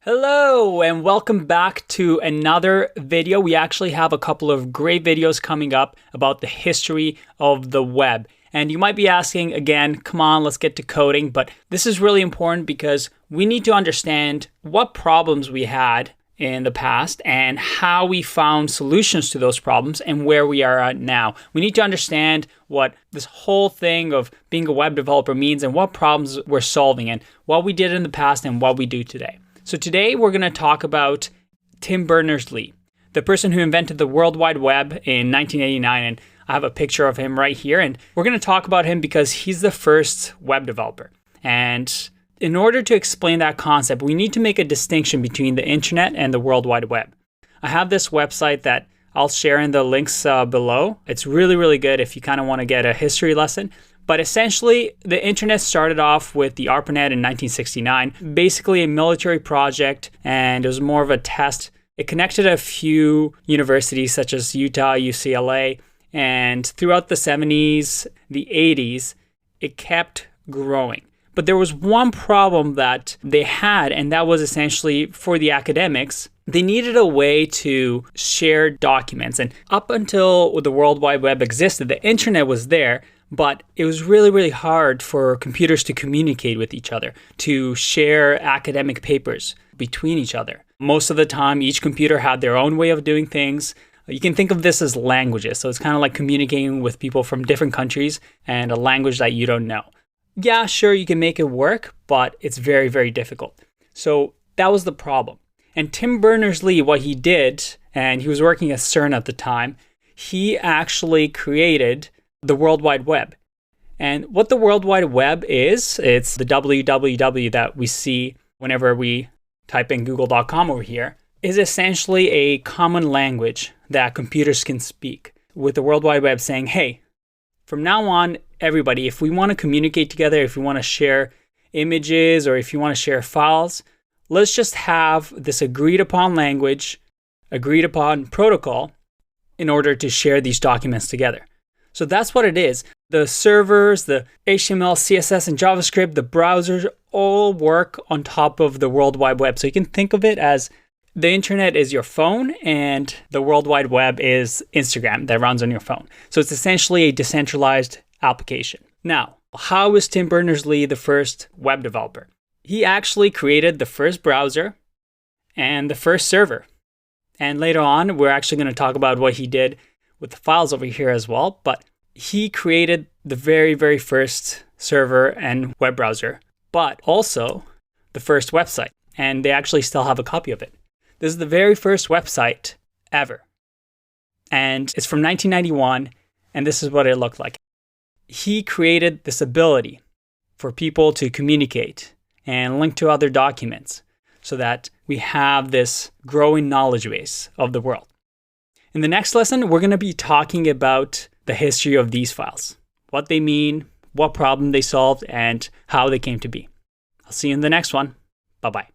Hello and welcome back to another video. We actually have a couple of great videos coming up about the history of the web. And you might be asking again, come on, let's get to coding. But this is really important because we need to understand what problems we had in the past and how we found solutions to those problems and where we are at now. We need to understand what this whole thing of being a web developer means and what problems we're solving and what we did in the past and what we do today. So today we're going to talk about Tim Berners-Lee, the person who invented the World Wide Web in 1989. And I have a picture of him right here. And we're going to talk about him because he's the first web developer. And in order to explain that concept, we need to make a distinction between the internet and the World Wide Web. I have this website that I'll share in the links below. It's really, really good if you kind of want to get a history lesson. But essentially, the internet started off with the ARPANET in 1969, basically a military project, and it was more of a test. It connected a few universities such as Utah, UCLA, and throughout the 70s, the 80s, it kept growing. But there was one problem that they had, and that was essentially for the academics. They needed a way to share documents. And up until the World Wide Web existed, the internet was there, but it was really, really hard for computers to communicate with each other, to share academic papers between each other. Most of the time, each computer had their own way of doing things. You can think of this as languages. So it's kind of like communicating with people from different countries and a language that you don't know. Yeah, sure, you can make it work, but it's very, very difficult. So that was the problem. And Tim Berners-Lee, what he did, and he was working at CERN at the time, he actually created the World Wide Web. And what the World Wide Web is, it's the www that we see whenever we type in google.com over here, is essentially a common language that computers can speak. With the World Wide Web saying, hey, from now on, everybody, if we want to communicate together, if we want to share images or if you want to share files, let's just have this agreed upon language, agreed upon protocol in order to share these documents together. So that's what it is. The servers, the HTML, CSS, and JavaScript, the browsers all work on top of the World Wide Web. So you can think of it as the internet is your phone and the World Wide Web is Instagram that runs on your phone. So it's essentially a decentralized application. Now, how is Tim Berners-Lee the first web developer? He actually created the first browser and the first server. And later on, we're actually going to talk about what he did with the files over here as well. But he created the very, very first server and web browser, but also the first website. And they actually still have a copy of it. This is the very first website ever. And it's from 1991, and this is what it looked like. He created this ability for people to communicate and link to other documents so that we have this growing knowledge base of the world. In the next lesson, we're going to be talking about the history of these files, what they mean, what problem they solved, and how they came to be. I'll see you in the next one. Bye-bye.